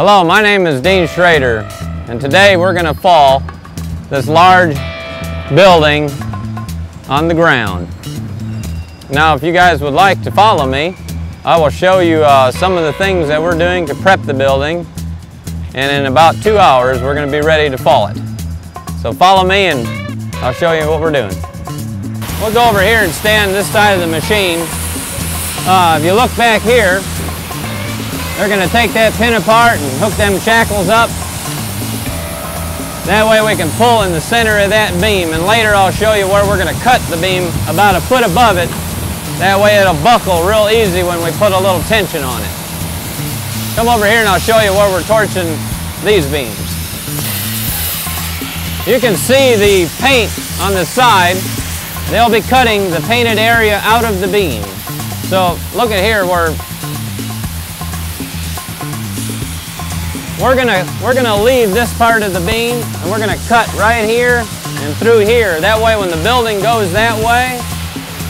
Hello, my name is Dean Schrader, and today we're going to fall this large building on the ground. Now, if you guys would like to follow me, I will show you some of the things that we're doing to prep the building, and in about 2 hours we're going to be ready to fall it. So follow me and I'll show you what we're doing. We'll go over here and stand this side of the machine. If you look back here, they're going to take that pin apart and hook them shackles up. That way we can pull in the center of that beam, and later I'll show you where we're going to cut the beam about a foot above it. That way it'll buckle real easy when we put a little tension on it. Come over here and I'll show you where we're torching these beams. You can see the paint on the side. They'll be cutting the painted area out of the beam. So look at here where we're gonna leave this part of the beam, and we're gonna cut right here and through here. That way when the building goes that way,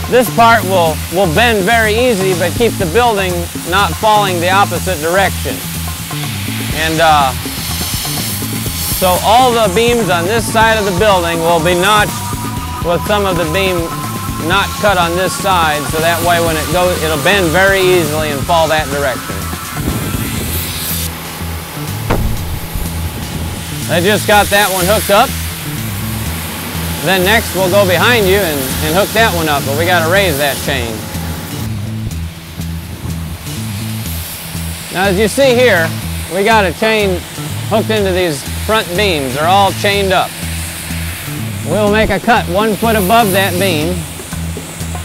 this part will bend very easy, but keep the building not falling the opposite direction. And so all the beams on this side of the building will be notched with some of the beam not cut on this side, so that way when it goes, it'll bend very easily and fall that direction. I just got that one hooked up. Then next we'll go behind you and hook that one up, but we got to raise that chain. Now as you see here, we got a chain hooked into these front beams. They're all chained up. We'll make a cut 1 foot above that beam,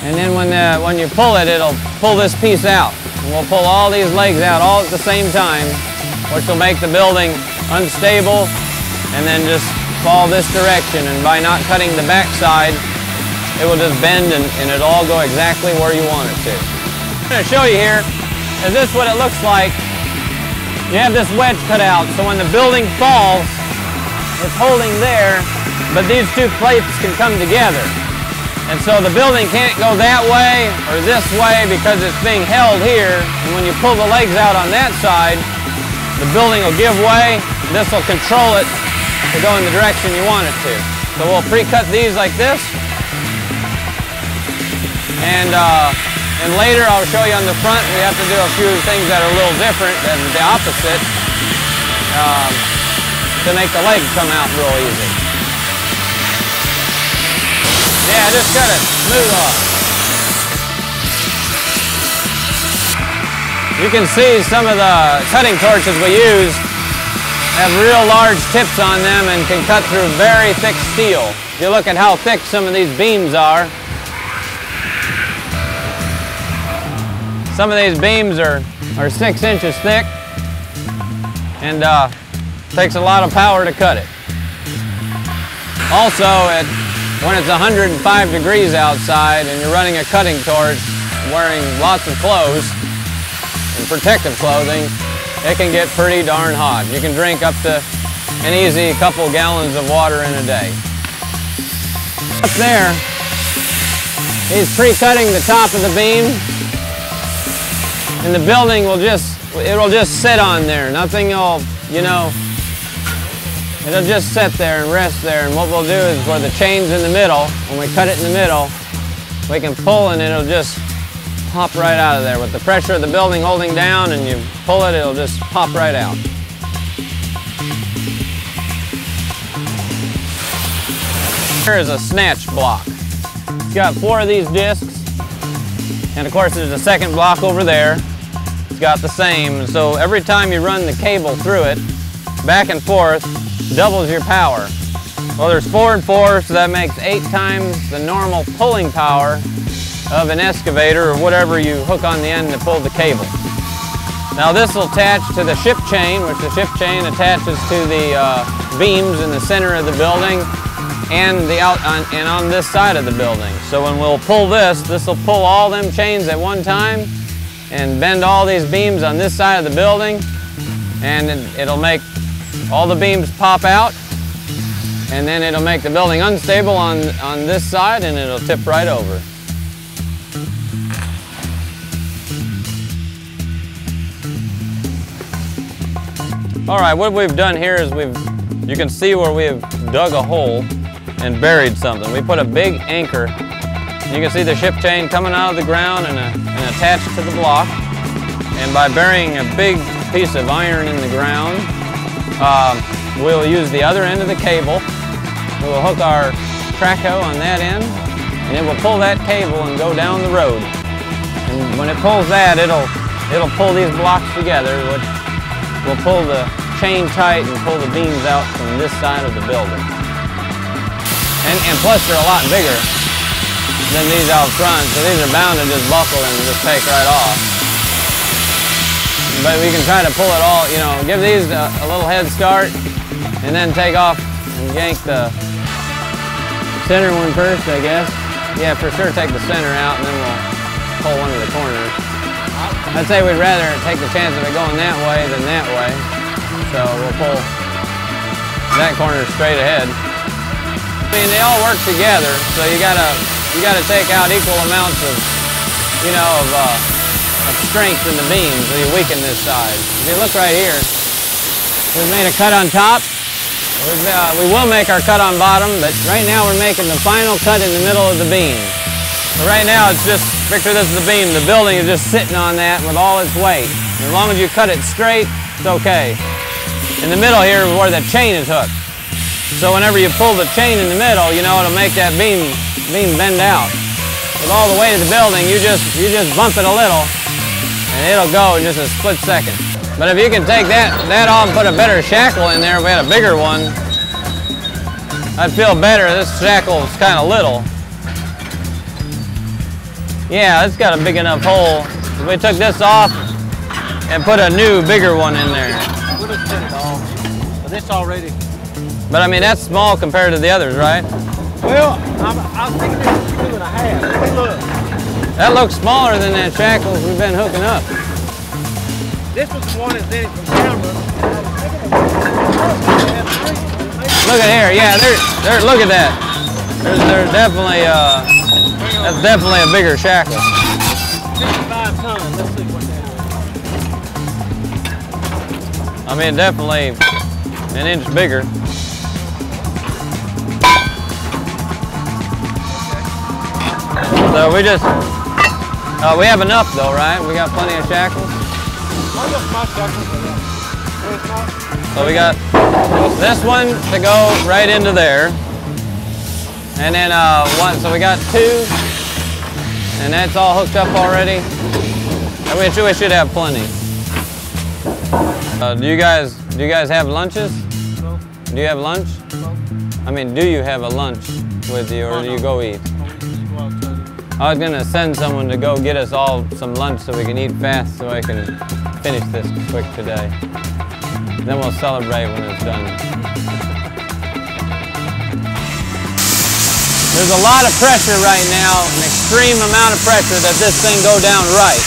and then when you pull it, it'll pull this piece out. And we'll pull all these legs out all at the same time, which will make the building unstable and then just fall this direction. And by not cutting the back side, it will just bend and it'll all go exactly where you want it to. I'm going to show you here, is this what it looks like. You have this wedge cut out, so when the building falls, it's holding there, but these two plates can come together. And so the building can't go that way or this way because it's being held here, and when you pull the legs out on that side, the building will give way. This will control it to go in the direction you want it to. So we'll pre-cut these like this, and later I'll show you on the front we have to do a few things that are a little different than the opposite to make the legs come out real easy. Yeah, just cut it smooth off. You can see some of the cutting torches we use have real large tips on them and can cut through very thick steel. If you look at how thick some of these beams are, some of these beams are 6 inches thick, and takes a lot of power to cut it. Also, when it's 105 degrees outside and you're running a cutting torch, wearing lots of clothes and protective clothing, it can get pretty darn hot. You can drink up to an easy couple gallons of water in a day. Up there, he's pre-cutting the top of the beam, and the building will it'll just sit on there. Nothing will, it'll just sit there and rest there. And what we'll do is where the chain's in the middle, when we cut it in the middle, we can pull and it'll just pop right out of there. With the pressure of the building holding down and you pull it, it'll just pop right out. Here is a snatch block. It's got 4 of these discs, and of course there's a second block over there. It's got the same, so every time you run the cable through it, back and forth, doubles your power. Well, there's 4 and 4, so that makes 8 times the normal pulling power of an excavator or whatever you hook on the end to pull the cable. Now this will attach to the ship chain, which the ship chain attaches to the beams in the center of the building and on this side of the building. So when we'll pull this will pull all them chains at one time and bend all these beams on this side of the building, and it'll make all the beams pop out, and then it'll make the building unstable on this side, and it'll tip right over. All right, what we've done here is you can see where we have dug a hole and buried something. We put a big anchor. You can see the ship chain coming out of the ground and attached to the block. And by burying a big piece of iron in the ground, we'll use the other end of the cable. We'll hook our traco on that end, and it will pull that cable and go down the road. And when it pulls that, it'll pull these blocks together, which will pull the chain tight and pull the beams out from this side of the building. And plus they're a lot bigger than these out front, so these are bound to just buckle and just take right off. But we can try to pull it all, you know, give these a little head start and then take off and yank the center one first, I guess. Yeah, for sure take the center out and then we'll pull one of the corners. I'd say we'd rather take the chance of it going that way than that way. So we'll pull that corner straight ahead. I mean, they all work together, so you gotta take out equal amounts of, you know, of strength in the beams, so you weaken this side. If you look right here, we've made a cut on top. We will make our cut on bottom, but right now we're making the final cut in the middle of the beam. So right now it's just, picture this is the beam, the building is just sitting on that with all its weight. And as long as you cut it straight, it's okay. In the middle here is where the chain is hooked. So whenever you pull the chain in the middle, you know, it'll make that beam bend out. With all the weight of the building, you just bump it a little, and it'll go in just a split second. But if you can take that off and put a better shackle in there, if we had a bigger one, I'd feel better. This shackle is kind of little. Yeah, it's got a big enough hole. If we took this off and put a new, bigger one in there. We'll just cut it off. But this already. But I mean, that's small compared to the others, right? Well, I was thinking this is 2.5. Let me look. That looks smaller than that shackles we've been hooking up. This was the one that's in it from camera. Look at here, yeah, look at that. There's definitely, that's definitely a bigger shackle. 65 tons, let's see what that is. I mean, definitely an inch bigger. So we just, we have enough though, right? We got plenty of shackles. So we got this one to go right into there. And then one, so we got two, and that's all hooked up already. And we should have plenty. Do you guys have lunches? No. Do you have lunch? No. I mean, do you have a lunch with you, or do you go eat? I was gonna send someone to go get us all some lunch so we can eat fast so I can finish this quick today. Then we'll celebrate when it's done. There's a lot of pressure right now, an extreme amount of pressure that this thing go down right.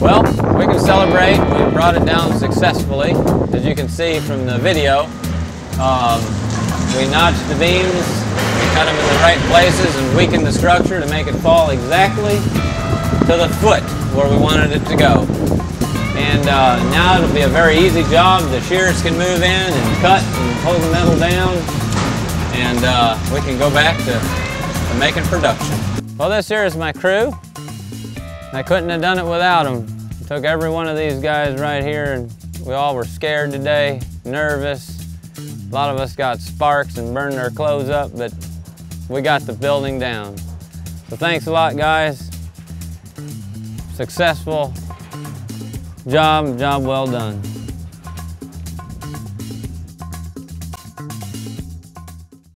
Well, we can celebrate. We brought it down successfully, as you can see from the video. We notched the beams, we cut them in the right places and weakened the structure to make it fall exactly to the foot where we wanted it to go. And now it'll be a very easy job. The shearers can move in and cut and hold the metal down, and we can go back to making production. Well, this here is my crew. I couldn't have done it without them. It took every one of these guys right here, and we all were scared today, nervous. A lot of us got sparks and burned our clothes up, but we got the building down. So thanks a lot, guys. Successful Job well done.